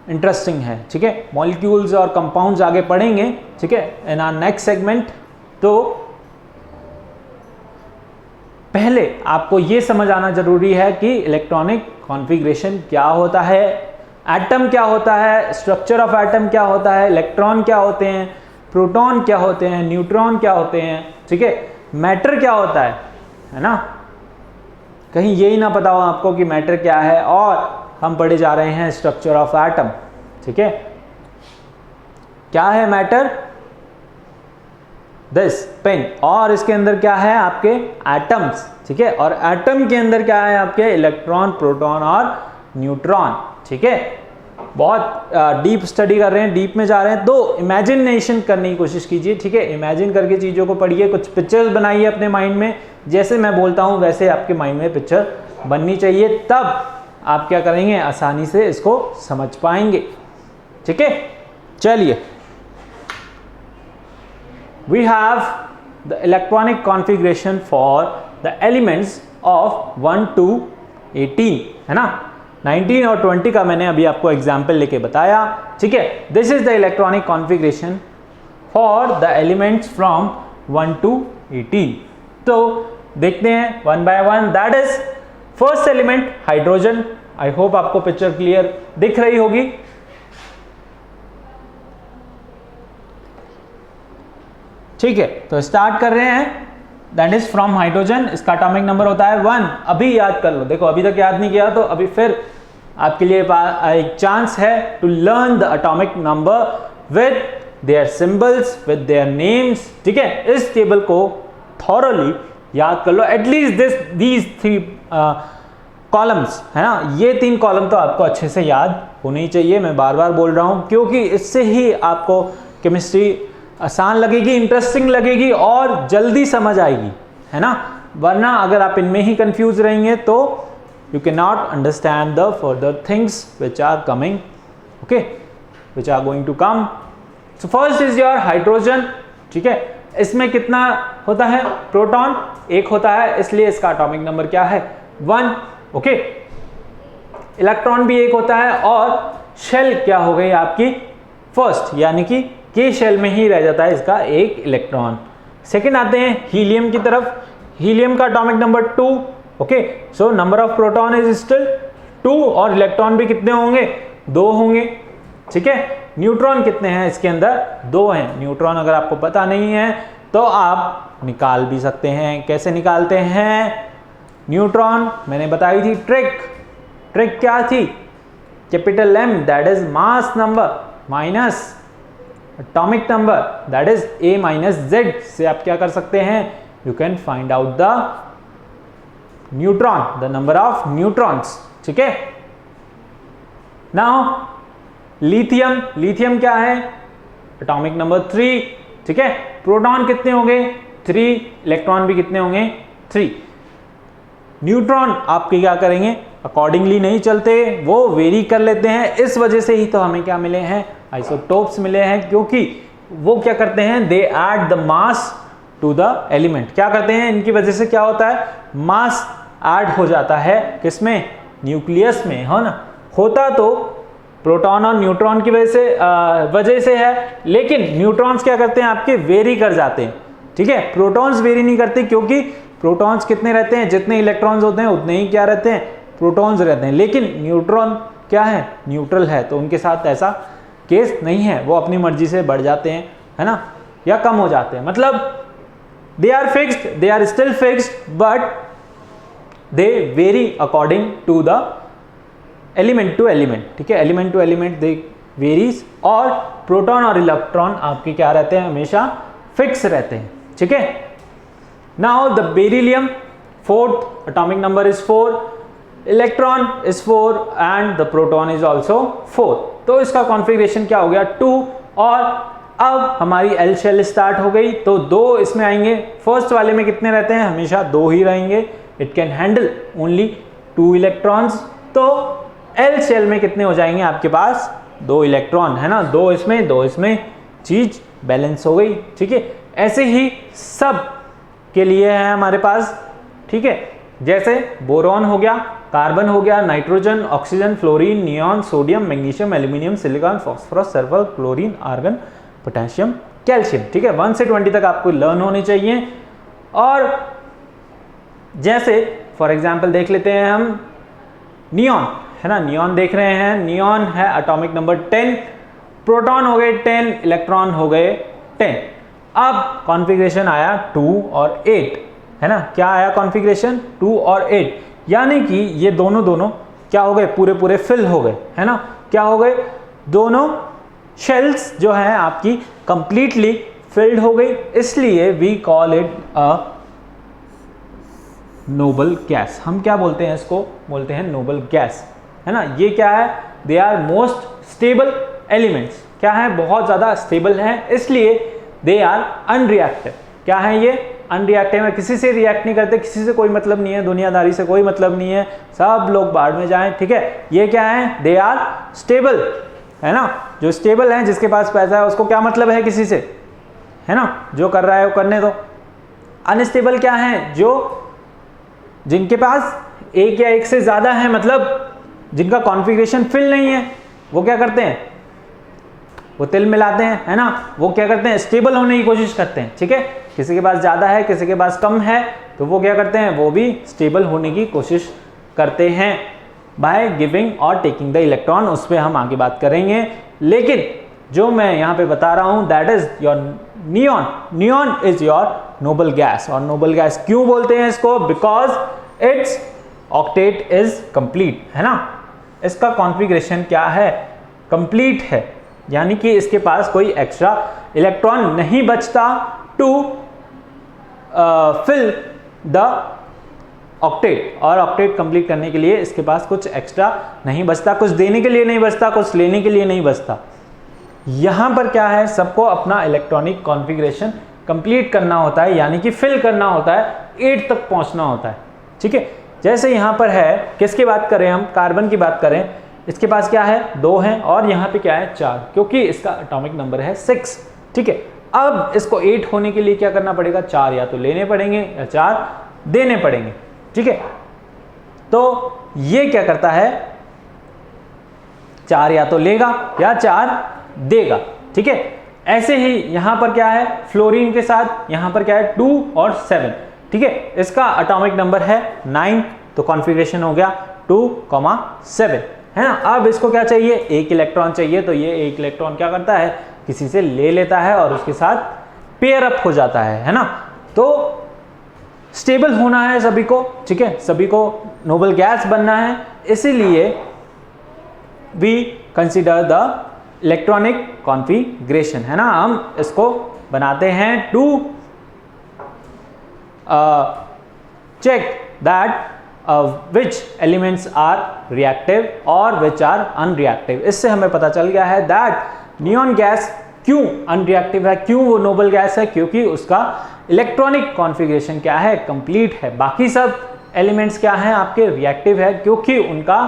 इंटरेस्टिंग है. ठीक है, मॉलिक्यूल्स और कंपाउंड्स आगे पढ़ेंगे. ठीक है, इन आवर नेक्स्ट सेगमेंट. तो पहले आपको ये समझ आना जरूरी है कि इलेक्ट्रॉनिक कॉन्फ़िगरेशन क्या होता है, एटम क्या होता है, स्ट्रक्चर ऑफ एटम क्या होता है, इलेक्ट्रॉन क्या होते हैं, प्रोटॉन क्या होते हैं, न्यूट्रॉन क्या होते हैं. ठीक है, मैटर क्या होता है ना. कहीं यही ना पता हो आपको कि मैटर क्या है, और हम पढ़े जा रहे हैं स्ट्रक्चर ऑफ एटम. ठीक है, क्या है मैटर, दिस पेन, और इसके अंदर क्या है आपके एटम्स. ठीक है, और एटम के अंदर क्या है आपके इलेक्ट्रॉन, प्रोटॉन और न्यूट्रॉन. ठीक है, बहुत डीप स्टडी कर रहे हैं, डीप में जा रहे हैं, तो इमेजिनेशन करने की कोशिश कीजिए. ठीक है, इमेजिन करके चीज़ों को पढ़िए, कुछ पिक्चर्स बनाइए अपने माइंड में. जैसे मैं बोलता हूँ वैसे आपके माइंड में पिक्चर बननी चाहिए, तब आप क्या करेंगे, आसानी से इसको समझ पाएंगे. ठीक है, चलिए, we have the electronic configuration for the elements of 1 to 18, है ना. 19 और 20 का मैंने अभी आपको एग्जाम्पल लेके बताया. ठीक है, this is the electronic configuration for the elements from 1 to 18. तो देखते हैं one by one. That is first element hydrogen. I hope आपको पिक्चर क्लियर दिख रही होगी. ठीक है, तो स्टार्ट कर रहे हैं. That is from hydrogen. इसका एटॉमिक नंबर होता है 1. अभी याद कर लो, देखो अभी तक याद नहीं किया तो अभी फिर आपके लिए एक चांस है to learn the atomic number with their symbols, with their names. ठीक है, इस टेबल को थॉरली याद कर लो. एटलीस्ट दीज 3 कॉलम्स, है ना, ये 3 कॉलम तो आपको अच्छे से याद होने ही चाहिए. मैं बार बार बोल रहा हूँ, क्योंकि इससे ही आपको केमिस्ट्री आसान लगेगी, इंटरेस्टिंग लगेगी और जल्दी समझ आएगी, है ना. वरना अगर आप इनमें ही कंफ्यूज रहेंगे तो you can not understand the further things which are coming, okay, which are going to come. So first is your hydrogen. ठीक है, इसमें कितना होता है, प्रोटॉन 1 होता है, इसलिए इसका एटॉमिक नंबर क्या है 1. ओके, इलेक्ट्रॉन भी 1 होता है, और शेल क्या हो गई आपकी फर्स्ट, यानी कि के शेल में ही रह जाता है इसका 1 इलेक्ट्रॉन. सेकेंड आते हैं हीलियम की तरफ. हीलियम का atomic number 2. Okay, so number of proton is still 2, और इलेक्ट्रॉन भी कितने होंगे, 2 होंगे. ठीक है, न्यूट्रॉन कितने हैं इसके अंदर, 2 हैं. न्यूट्रॉन अगर आपको पता नहीं है तो आप निकाल भी सकते हैं. कैसे निकालते हैं न्यूट्रॉन, मैंने बताई थी ट्रिक क्या थी, capital M, that is mass number, minus atomic number, that is A minus Z. से आप क्या कर सकते हैं, you can find out the neutron, the number of neutrons. ठीक है, नाउ लिथियम क्या है, एटॉमिक नंबर 3. ठीक है, प्रोटॉन कितने होंगे 3, इलेक्ट्रॉन भी कितने होंगे 3. न्यूट्रॉन आपके क्या करेंगे, अकॉर्डिंगली नहीं चलते, वो वेरी कर लेते हैं. इस वजह से ही तो हमें क्या मिले हैं, आइसोटोप्स मिले हैं, क्योंकि वो क्या करते हैं, they add the mass to the element. क्या करते हैं, इनकी वजह से क्या होता है, मास ऐड हो जाता है किसमें, न्यूक्लियस में, है ना. होता तो प्रोटॉन और न्यूट्रॉन की वजह से है, लेकिन न्यूट्रॉन्स क्या करते हैं आपके, वेरी कर जाते हैं. ठीक है, प्रोटॉन्स वेरी नहीं करते, क्योंकि प्रोटॉन्स कितने रहते हैं, जितने इलेक्ट्रॉन्स होते हैं उतने ही क्या रहते हैं, प्रोटॉन्स रहते हैं. लेकिन न्यूट्रॉन क्या है, न्यूट्रल है, तो उनके साथ ऐसा केस नहीं है, वो अपनी मर्जी से बढ़ जाते हैं, है ना, या कम हो जाते हैं. मतलब they are fixed, they are still fixed, but they vary according to the element to element. ठीक है, element to element they varies, और प्रोटॉन और इलेक्ट्रॉन आपके क्या रहते हैं, हमेशा फिक्स रहते हैं. ठीक है। Now the beryllium, fourth atomic number is 4, electron is 4 and the proton is also 4। तो इसका कॉन्फ़िगरेशन क्या हो गया 2, और अब हमारी एल शेल स्टार्ट हो गई, तो 2 इसमें आएंगे। फर्स्ट वाले में कितने रहते हैं, हमेशा 2 ही रहेंगे, it can handle only 2 electrons. तो एल शेल में कितने हो जाएंगे आपके पास, 2 इलेक्ट्रॉन, है ना, 2 इसमें 2 इसमें, चीज बैलेंस हो गई, ठीक है। ऐसे ही सब के लिए है हमारे पास, ठीक है। जैसे बोरॉन हो गया, कार्बन हो गया, nitrogen, oxygen, fluorine, neon, sodium, magnesium, aluminium, silicon, phosphorus, sulphur, chlorine, argon, potassium, calcium, ठीक है। 1 से 20 तक आपको लर्न होनी चाहिए। और जैसे फॉर एग्जांपल देख लेते हैं हम नियॉन, है ना, नियॉन देख रहे हैं, नियॉन है एटॉमिक नंबर 10, प्रोटॉन हो गए 10, इलेक्ट्रॉन हो गए 10। अब कॉन्फ़िगरेशन आया 2 और 8, है ना, क्या आया कॉन्फ़िगरेशन 2 और 8, यानी कि ये दोनों क्या हो गए, पूरे फिल हो गए, है ना, क्या हो गए, दोनों शेल्स जो हैं आपकी कंप्लीटली फिल्ड हो गई, इसलिए we call it a noble gas. हम क्या बोलते हैं इसको, बोलते हैं नोबल गैस, है ना। ये क्या है, they are most stable elements, क्या है, बहुत ज़्यादा स्टेबल हैं, इसलिए दे आर अनरिएक्टिव। क्या है ये, अनरिएक्टिव है, किसी से रिएक्ट नहीं करते, किसी से कोई मतलब नहीं है, दुनियादारी से कोई मतलब नहीं है, सब लोग बाढ़ में जाएं, ठीक है। ये क्या है, दे आर स्टेबल, है ना। जो स्टेबल है, जिसके पास पैसा है उसको क्या मतलब है किसी से, है ना, जो कर रहा है वो करने दो। अनस्टेबल क्या है, जो जिनके पास एक या एक से ज्यादा है, मतलब जिनका कॉन्फ़िगरेशन फिल नहीं है, वो क्या करते हैं, वो तिल मिलाते हैं, है ना, वो क्या करते हैं, स्टेबल होने की कोशिश करते हैं, ठीक है। किसी के पास ज़्यादा है, किसी के पास कम है, तो वो क्या करते हैं, वो भी स्टेबल होने की कोशिश करते हैं बाय गिविंग और टेकिंग द इलेक्ट्रॉन। उस पर हम आगे बात करेंगे, लेकिन जो मैं यहाँ पे बता रहा हूँ that is your neon. Neon is your noble gas. और नोबल गैस क्यों बोलते हैं इसको, because it's octet is complete, है ना, इसका कॉन्फ़िगरेशन क्या है, कंप्लीट है, यानी कि इसके पास कोई एक्स्ट्रा इलेक्ट्रॉन नहीं बचता टू फिल द ऑक्टेट। और ऑक्टेट कंप्लीट करने के लिए इसके पास कुछ एक्स्ट्रा नहीं बचता, कुछ देने के लिए नहीं बचता, कुछ लेने के लिए नहीं बचता। यहां पर क्या है, सबको अपना इलेक्ट्रॉनिक कॉन्फ़िगरेशन कंप्लीट करना होता है, यानी कि फिल करना होता है, 8 तक पहुंचना होता है, ठीक है। जैसे यहां पर है, किसकी बात करें हम, कार्बन की बात करें, इसके पास क्या है 2 है, और यहाँ पे क्या है 4, क्योंकि इसका एटॉमिक नंबर है 6, ठीक है। अब इसको 8 होने के लिए क्या करना पड़ेगा, 4 या तो लेने पड़ेंगे या 4 देने पड़ेंगे, ठीक है। तो ये क्या करता है, 4 या तो लेगा या 4 देगा, ठीक है। ऐसे ही यहां पर क्या है, फ्लोरीन के साथ यहां पर क्या है 2 और 7, ठीक है। इसका एटॉमिक नंबर है 9, तो कॉन्फ़िगरेशन हो गया 2,7, है ना। अब इसको क्या चाहिए, 1 इलेक्ट्रॉन चाहिए, तो ये 1 इलेक्ट्रॉन क्या करता है, किसी से ले लेता है और उसके साथ पेयर अप हो जाता है ना। तो स्टेबल होना है सभी को, ठीक है, सभी को नोबल गैस बनना है, इसीलिए we consider the electronic configuration, है ना। हम इसको बनाते हैं to check that which elements are reactive और which are unreactive। इससे हमें पता चल गया है that नियॉन गैस क्यों अनरिएक्टिव है, क्यों वो नोबल गैस है, क्योंकि उसका इलेक्ट्रॉनिक कॉन्फ़िगरेशन क्या है, कंप्लीट है। बाकी सब एलिमेंट्स क्या हैं आपके, रिएक्टिव है, क्योंकि उनका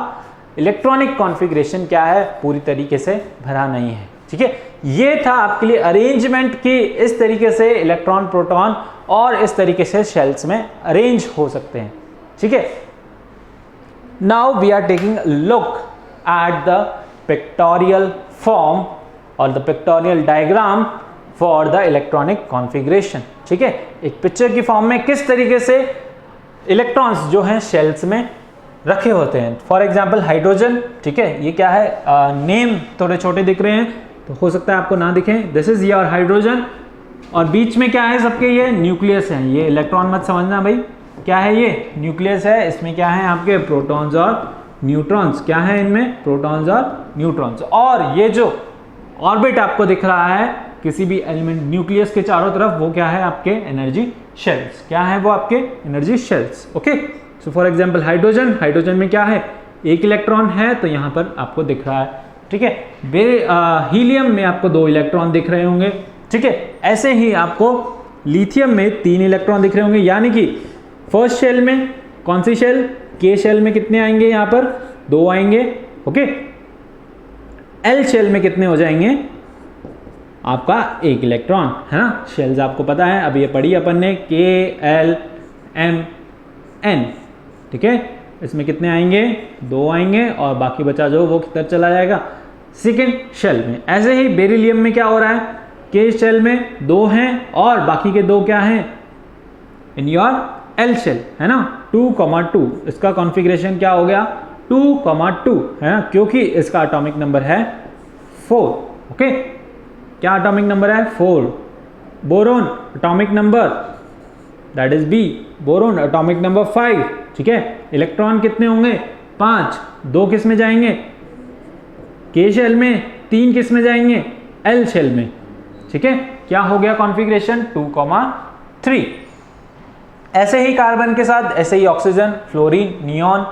इलेक्ट्रॉनिक कॉन्फ़िगरेशन क्या है, पूरी तरीके से भरा नहीं है, ठीक है। ये था आपके लिए अरेंजमेंट की इस तरीके से इलेक्ट्रॉन प्रोटॉन और इस तरीके से शेल्स में अरेंज हो सकते हैं, ठीक है। Now we are taking look at the pictorial form और the pictorial diagram for the electronic configuration, ठीक है। एक पिक्चर की फॉर्म में किस तरीके से इलेक्ट्रॉन्स जो हैं शेल्स में रखे होते हैं। फॉर एग्जाम्पल हाइड्रोजन, ठीक है, ये क्या है, नेम थोड़े छोटे दिख रहे हैं तो हो सकता है आपको ना दिखें, दिस इज योर हाइड्रोजन, और बीच में क्या है सबके, ये न्यूक्लियस है, ये इलेक्ट्रॉन मत समझना भाई, क्या है ये न्यूक्लियस है, इसमें क्या है आपके प्रोटॉन्स और न्यूट्रॉन्स, क्या है इनमें प्रोटॉन्स और न्यूट्रॉन्स। और ये जो ऑर्बिट आपको दिख रहा है किसी भी एलिमेंट न्यूक्लियस के चारों तरफ, वो क्या है आपके एनर्जी शेल्स। क्या है वो आपके energy shells. Okay, so for example hydrogen, hydrogen में क्या है, एक इलेक्ट्रॉन है तो यहाँ पर आपको दिख रहा है, ठीक है। हीलियम में आपको 2 इलेक्ट्रॉन दिख रहे होंगे, ठीक है। ऐसे ही आपको लिथियम में 3 इलेक्ट्रॉन दिख रहे होंगे, यानी कि फर्स्ट शेल में, कौन सी शेल, के शेल में कितने आएंगे, यहाँ पर 2 आएंगे, ओके। एल शेल में कितने हो जाएंगे, आपका 1 इलेक्ट्रॉन, है ना। शेल्स आपको पता है, अब ये पढ़ी अपन ने, के एल एम एन, ठीक है। इसमें कितने आएंगे, 2 आएंगे और बाकी बचा जो वो किधर चला जाएगा, सेकेंड शेल में। ऐसे ही बेरिलियम में क्या हो रहा है, के शेल में 2 हैं और बाकी के 2 क्या हैं इन योर एल शेल, है ना। 2,2 इसका कॉन्फ़िगरेशन क्या हो गया, 2,2, है ना, क्योंकि इसका एटॉमिक नंबर है 4, ओके। क्या एटॉमिक नंबर है, 4। Boron atomic number that is B, boron atomic number 5, ठीक है। इलेक्ट्रॉन कितने होंगे, 5, 2 किस में जाएंगे, के शेल में, 3 किस में जाएंगे, एल शेल में, ठीक है। क्या हो गया कॉन्फ़िगरेशन, 2,3। ऐसे ही कार्बन के साथ ऐसे ही oxygen, fluorine, neon,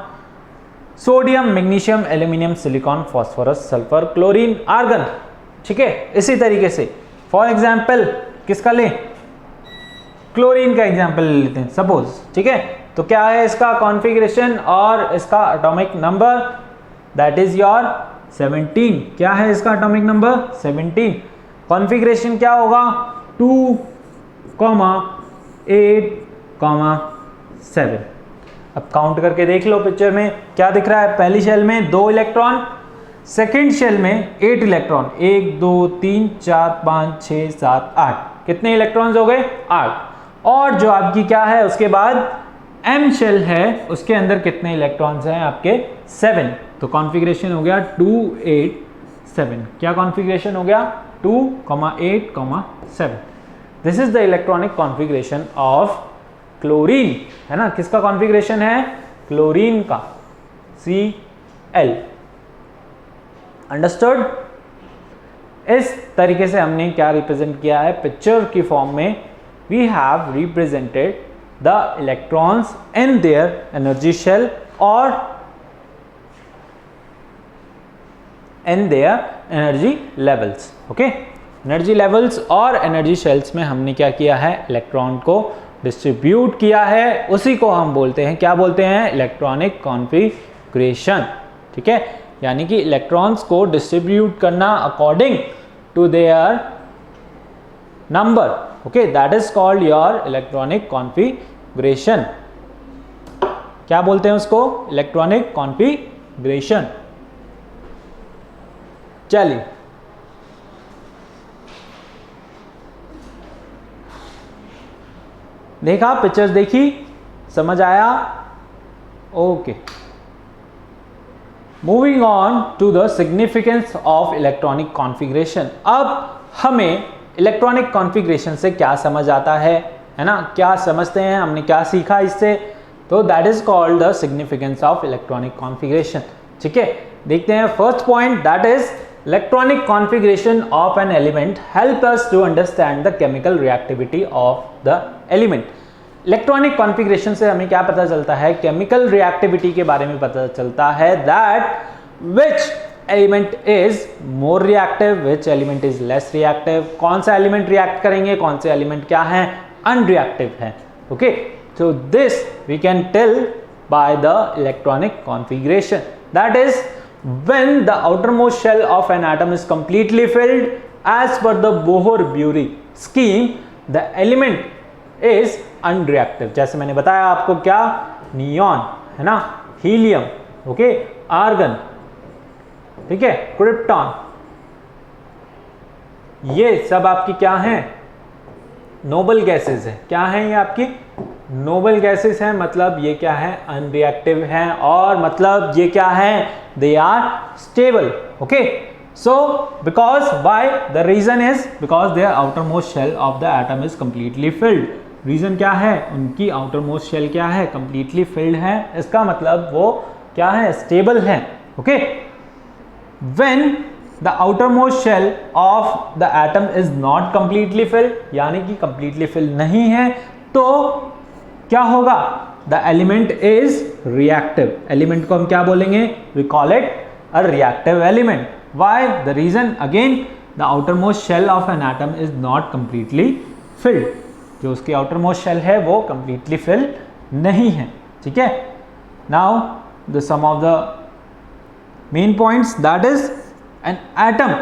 sodium, magnesium, aluminium, silicon, phosphorus, sulphur, chlorine, argon, ठीक है। इसी तरीके से फॉर एग्जाम्पल किसका लें, क्लोरीन का एग्जाम्पल ले लेते हैं सपोज, ठीक है। तो क्या है इसका कॉन्फ़िगरेशन और इसका atomic number, that is your 17। क्या है इसका एटॉमिक नंबर, 17। कॉन्फ़िगरेशन क्या होगा, 2, 8, 7। अब काउंट करके देख लो पिक्चर में क्या दिख रहा है, पहली शेल में 2 इलेक्ट्रॉन, सेकेंड शेल में 8 इलेक्ट्रॉन, 1 2 3 4 5 6 7 8, कितने इलेक्ट्रॉन्स हो गए, 8। और जो आपकी क्या है उसके बाद एम शेल है, उसके अंदर कितने इलेक्ट्रॉन्स हैं आपके, 7। तो कॉन्फ़िगरेशन हो गया 2 8 7। क्या कॉन्फ़िगरेशन हो गया, 2, 8, 7। This is the electronic configuration of chlorine, है ना। किसका कॉन्फ़िगरेशन है, क्लोरीन का, Cl। अंडरस्टूड। इस तरीके से हमने क्या रिप्रेजेंट किया है, पिक्चर की फॉर्म में we have represented the electrons in their energy shell और in their energy levels, okay. Energy levels और एनर्जी शेल्स में हमने क्या किया है, इलेक्ट्रॉन को डिस्ट्रीब्यूट किया है, उसी को हम बोलते हैं, क्या बोलते हैं, इलेक्ट्रॉनिक कॉन्फ़िगरेशन, ठीक है। यानी कि इलेक्ट्रॉन्स को डिस्ट्रीब्यूट करना according to their number, okay, that is called your electronic configuration. क्या बोलते हैं उसको, इलेक्ट्रॉनिक कॉन्फ़िगरेशन। चलिए देखा, पिक्चर्स देखी, समझ आया, okay. Moving on to the significance of electronic configuration. अब हमें इलेक्ट्रॉनिक कॉन्फ़िगरेशन से क्या समझ आता है ना, क्या समझते हैं, हमने क्या सीखा इससे, तो that is called the significance of electronic configuration, ठीक है। देखते हैं first point, that is electronic configuration of an element help us to understand the chemical reactivity of the element. Electronic configuration से हमें क्या पता चलता है, केमिकल रिएक्टिविटी के बारे में पता चलता है, that which element is more reactive, which element is less reactive, कौन सा एलिमेंट रिएक्ट करेंगे, कौन से एलिमेंट क्या है, अनरिएक्टिव है, okay. So this we can tell by the electronic configuration, that is when the outermost shell of an atom is completely filled as per the Bohr-Bury scheme, the element is unreactive। जैसे मैंने बताया आपको, क्या, neon, है ना, helium, okay, argon, ठीक है, krypton, ये सब आपकी क्या हैं, नोबल गैसेस है। क्या है ये आपकी नोबल गैसेस हैं, मतलब ये क्या है, अनरिएक्टिव हैं, और मतलब ये क्या है, they are stable, okay. So because why, the reason is because their outermost shell of the atom is completely filled. Reason क्या है, उनकी आउटर मोस्ट शेल क्या है, कंप्लीटली फिल्ड है, इसका मतलब वो क्या है, स्टेबल है, okay. When the outermost shell of the atom is not completely fill, यानी कि कंप्लीटली फिल नहीं है, तो क्या होगा? The element is reactive. Element को हम क्या बोलेंगे? We call it a reactive element. Why? The reason again, the outermost shell of an atom is not completely filled. जो उसकी आउटर मोस्ट शेल है वो कंप्लीटली फिल नहीं है, ठीक है। Now the sum of the main points, that is an atom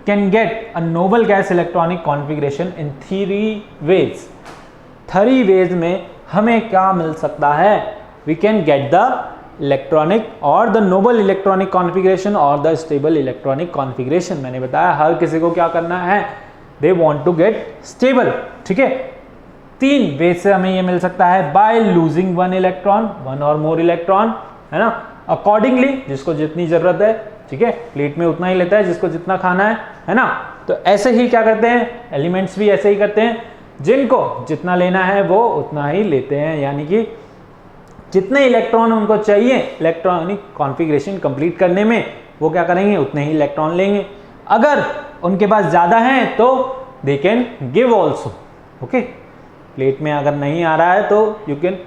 can get a noble gas electronic configuration in 3 ways. 3 ways में हमें क्या मिल सकता है? We can get the electronic और द नोबल इलेक्ट्रॉनिक कॉन्फ़िगरेशन और द स्टेबल इलेक्ट्रॉनिक कॉन्फ़िगरेशन। मैंने बताया हर किसी को क्या करना है, they want to get stable, ठीक है। 3 वे से हमें ये मिल सकता है, बाय लूजिंग 1 इलेक्ट्रॉन, 1 और मोर इलेक्ट्रॉन, है ना, अकॉर्डिंगली जिसको जितनी जरूरत है, ठीक है। प्लेट में उतना ही लेता है जिसको जितना खाना है ना। तो ऐसे ही क्या करते हैं, एलिमेंट्स भी ऐसे ही करते हैं, जिनको जितना लेना है वो उतना ही लेते हैं, यानी कि जितने इलेक्ट्रॉन उनको चाहिए इलेक्ट्रॉनिक कॉन्फ़िगरेशन कंप्लीट करने में, वो क्या करेंगे? उतने ही इलेक्ट्रॉन लेंगे। अगर उनके पास ज़्यादा है तो they can give also, okay. Plate में अगर नहीं आ रहा है तो यू कैन,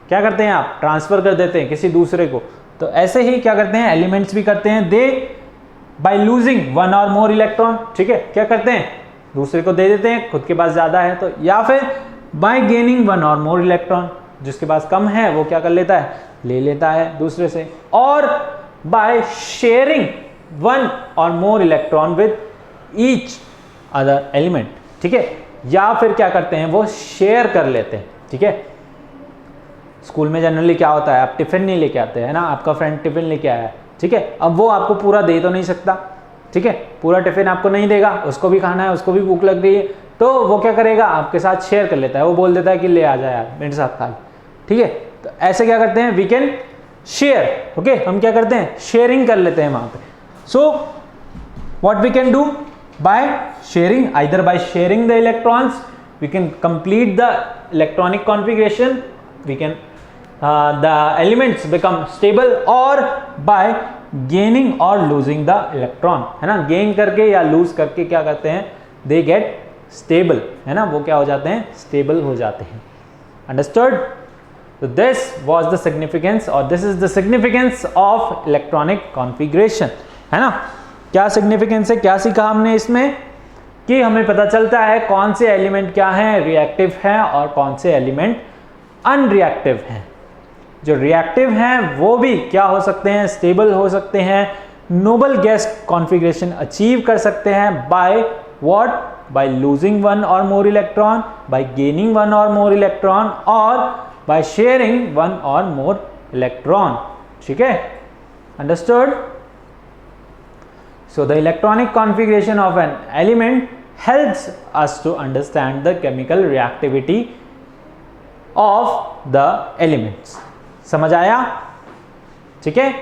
क्या करते हैं आप? ट्रांसफ़र कर देते हैं किसी दूसरे को। तो ऐसे ही क्या करते हैं एलिमेंट्स भी करते हैं, दे बाय लूजिंग 1 और मोर इलेक्ट्रॉन, ठीक है, क्या करते हैं? दूसरे को दे देते हैं, खुद के पास ज़्यादा है तो, या फिर बाय गेनिंग 1 और मोर इलेक्ट्रॉन, जिसके पास कम है वो क्या कर लेता है? ले लेता है दूसरे से। और बाय शेयरिंग 1 और more electron with each other element, ठीक है। या फिर क्या करते हैं? वो शेयर कर लेते हैं, ठीक है। स्कूल में जनरली क्या होता है, आप टिफिन नहीं लेके आते हैं ना, आपका फ्रेंड टिफिन लेके आया है, ठीक है। अब वो आपको पूरा दे तो नहीं सकता, ठीक है, पूरा टिफिन आपको नहीं देगा, उसको भी खाना है, उसको भी भूख लग रही है, तो वो क्या करेगा? आपके साथ शेयर कर लेता है। वो बोल देता है कि ले आ जाए यार मेरे साथ खा, ठीक है। तो ऐसे क्या करते हैं? We can share, okay. हम क्या करते हैं? शेयरिंग कर लेते हैं वहां पे। So what we can do by sharing, either by sharing the electrons we can complete the electronic configuration, we can the elements become stable, और by gaining or losing the electron, है ना। Gain करके या loose करके क्या करते हैं? they get stable, है ना, वो क्या हो जाते हैं? स्टेबल हो जाते हैं। अंडरस्टूड? तो दिस was the significance, और this is the significance of electronic configuration, है ना। क्या सिग्निफिकेंस है, क्या सीखा हमने इसमें? कि हमें पता चलता है कौन से एलिमेंट क्या हैं, रिएक्टिव हैं, और कौन से एलिमेंट अनरिएक्टिव हैं। जो रिएक्टिव हैं वो भी क्या हो सकते हैं? स्टेबल हो सकते हैं, नोबल गैस कॉन्फ़िगरेशन अचीव कर सकते हैं बाय व्हाट? बाय लूजिंग 1 और मोर इलेक्ट्रॉन, बाय गेनिंग 1 और मोर इलेक्ट्रॉन, और बाय शेयरिंग 1 और मोर इलेक्ट्रॉन, ठीक है। Understood? So the electronic configuration of an element helps us to understand the chemical reactivity of the elements. समझ आया? ठीक है।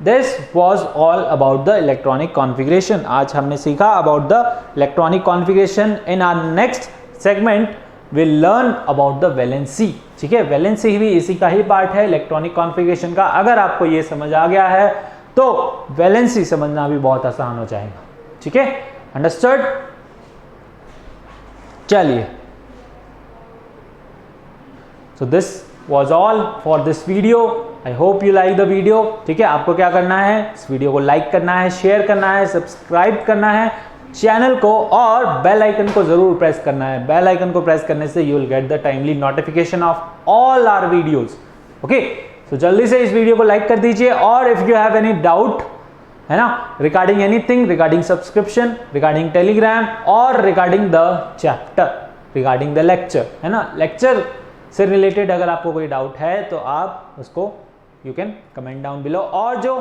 This was all about the electronic configuration. आज हमने सीखा about the electronic configuration. In our next segment will learn about the valency, ठीक है। Valency भी इसी का ही पार्ट है इलेक्ट्रॉनिक कॉन्फ़िगरेशन का। अगर आपको ये समझ आ गया है तो वैलेंसी समझना भी बहुत आसान हो जाएगा, ठीक है। अंडरस्टूड? चलिए, so this was all for this video. I hope you like the video, ठीक है। आपको क्या करना है? इस वीडियो को लाइक करना है, शेयर करना है, सब्सक्राइब करना है चैनल को, और बेल आइकन को जरूर प्रेस करना है। बेल आइकन को प्रेस करने से you will get the timely notification of all our videos, okay. So जल्दी से इस वीडियो को लाइक कर दीजिए, और if you have any doubt, है ना, regarding anything, regarding subscription, regarding Telegram, और regarding the chapter, regarding the lecture, है ना, लेक्चर से रिलेटेड अगर आपको कोई डाउट है तो आप उसको you can comment down below, और जो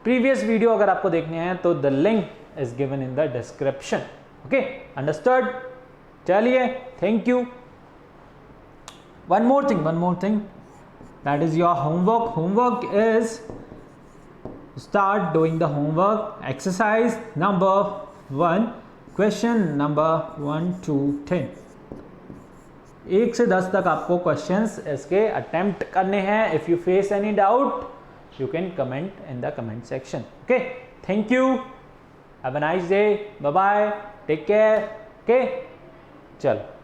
प्रीवियस वीडियो अगर आपको देखने हैं तो the link is given in the description, okay. Understood? चलिए, thank you. One more thing, that is your homework. Homework is start doing the homework. Exercise number 1, question number 1 to 10. 1 से 10 तक आपको questions इसके अटेम्प्ट करने हैं. If you face any doubt you can comment in the comment section. Okay, thank you. Have a nice day, bye bye, take care, okay चलो।